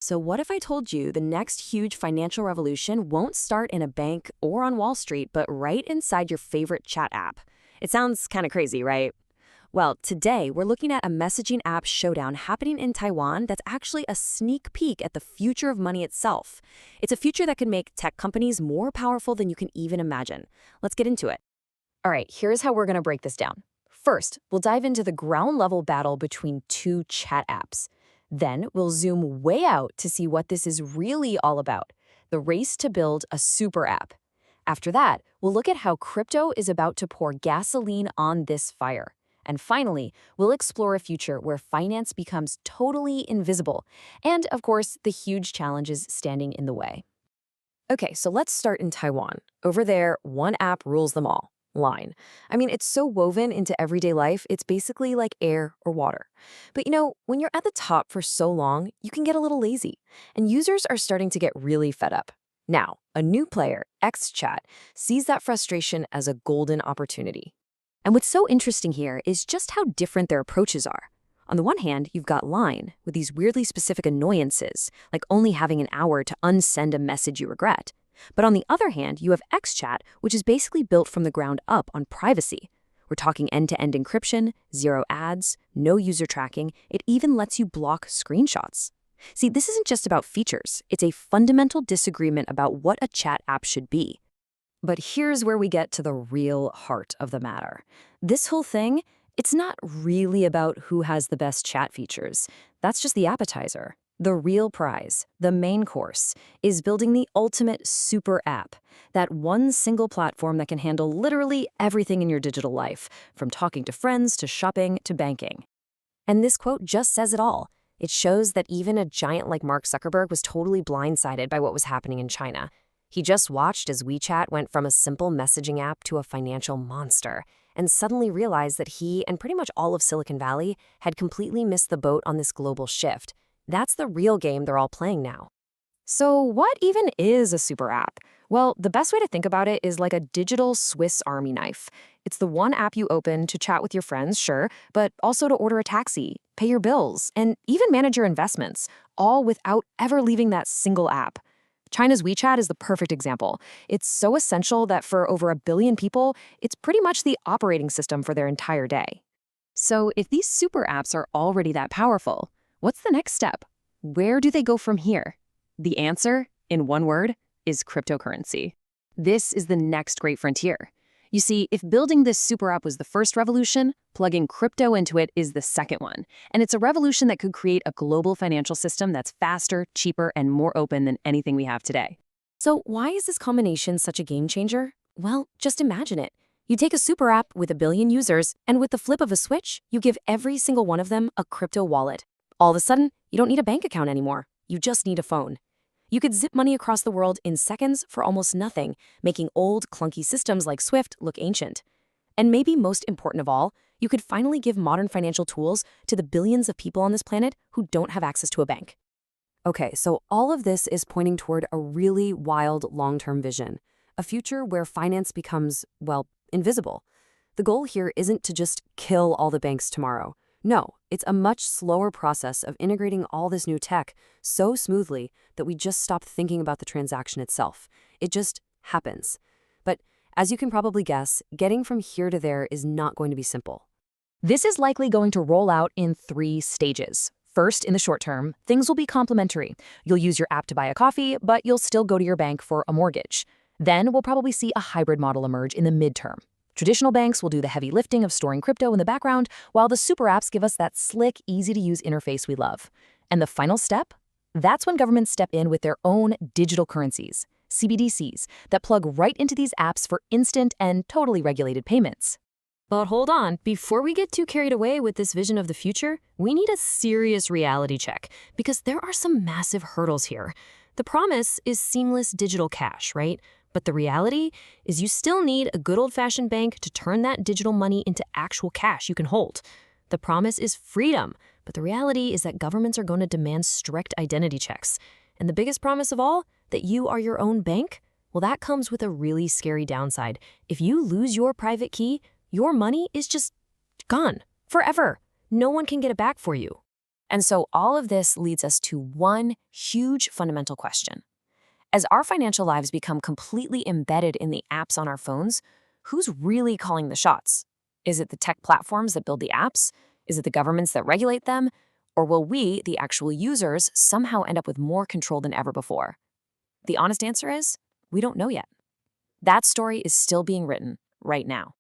So, what if I told you the next huge financial revolution won't start in a bank or on Wall Street, but right inside your favorite chat app? It sounds kind of crazy, right? Well, today we're looking at a messaging app showdown happening in Taiwan that's actually a sneak peek at the future of money itself. It's a future that could make tech companies more powerful than you can even imagine. Let's get into it. All right, here's how we're going to break this down. First, we'll dive into the ground level battle between two chat apps. Then, we'll zoom way out to see what this is really all about, the race to build a super app. After that, we'll look at how crypto is about to pour gasoline on this fire. And finally, we'll explore a future where finance becomes totally invisible, and of course, the huge challenges standing in the way. Okay, so let's start in Taiwan. Over there, one app rules them all. Line. I mean, it's so woven into everyday life, it's basically like air or water. But when you're at the top for so long, you can get a little lazy, and users are starting to get really fed up. Now, a new player, XChat, sees that frustration as a golden opportunity. And what's so interesting here is just how different their approaches are. On the one hand, you've got Line, with these weirdly specific annoyances, like only having an hour to unsend a message you regret. But on the other hand, you have XChat, which is basically built from the ground up on privacy. We're talking end-to-end encryption, zero ads, no user tracking. It even lets you block screenshots. See, this isn't just about features. It's a fundamental disagreement about what a chat app should be. But here's where we get to the real heart of the matter. This whole thing, it's not really about who has the best chat features. That's just the appetizer. The real prize, the main course, is building the ultimate super app, that one single platform that can handle literally everything in your digital life, from talking to friends to shopping to banking. And this quote just says it all. It shows that even a giant like Mark Zuckerberg was totally blindsided by what was happening in China. He just watched as WeChat went from a simple messaging app to a financial monster, and suddenly realized that he and pretty much all of Silicon Valley had completely missed the boat on this global shift. That's the real game they're all playing now. So what even is a super app? Well, the best way to think about it is like a digital Swiss Army knife. It's the one app you open to chat with your friends, sure, but also to order a taxi, pay your bills, and even manage your investments, all without ever leaving that single app. China's WeChat is the perfect example. It's so essential that for over 1 billion people, it's pretty much the operating system for their entire day. So if these super apps are already that powerful, what's the next step? Where do they go from here? The answer, in one word, is cryptocurrency. This is the next great frontier. You see, if building this super app was the first revolution, plugging crypto into it is the second one. And it's a revolution that could create a global financial system that's faster, cheaper, and more open than anything we have today. So why is this combination such a game changer? Well, just imagine it. You take a super app with 1 billion users, and with the flip of a switch, you give every single one of them a crypto wallet. All of a sudden, you don't need a bank account anymore. You just need a phone. You could zip money across the world in seconds for almost nothing, making old, clunky systems like Swift look ancient. And maybe most important of all, you could finally give modern financial tools to the billions of people on this planet who don't have access to a bank. Okay, so all of this is pointing toward a really wild long-term vision, a future where finance becomes, well, invisible. The goal here isn't to just kill all the banks tomorrow. No, it's a much slower process of integrating all this new tech so smoothly that we just stop thinking about the transaction itself. It just happens. But as you can probably guess, getting from here to there is not going to be simple. This is likely going to roll out in 3 stages. First, in the short term, things will be complementary. You'll use your app to buy a coffee, but you'll still go to your bank for a mortgage. Then we'll probably see a hybrid model emerge in the midterm. Traditional banks will do the heavy lifting of storing crypto in the background, while the super apps give us that slick, easy-to-use interface we love. And the final step? That's when governments step in with their own digital currencies, CBDCs, that plug right into these apps for instant and totally regulated payments. But hold on, before we get too carried away with this vision of the future, we need a serious reality check, because there are some massive hurdles here. The promise is seamless digital cash, right? But the reality is you still need a good old-fashioned bank to turn that digital money into actual cash you can hold. The promise is freedom, but the reality is that governments are going to demand strict identity checks. And the biggest promise of all, that you are your own bank, well, that comes with a really scary downside. If you lose your private key, your money is just gone, forever. No one can get it back for you. And so all of this leads us to one huge fundamental question. As our financial lives become completely embedded in the apps on our phones, who's really calling the shots? Is it the tech platforms that build the apps? Is it the governments that regulate them? Or will we, the actual users, somehow end up with more control than ever before? The honest answer is, we don't know yet. That story is still being written right now.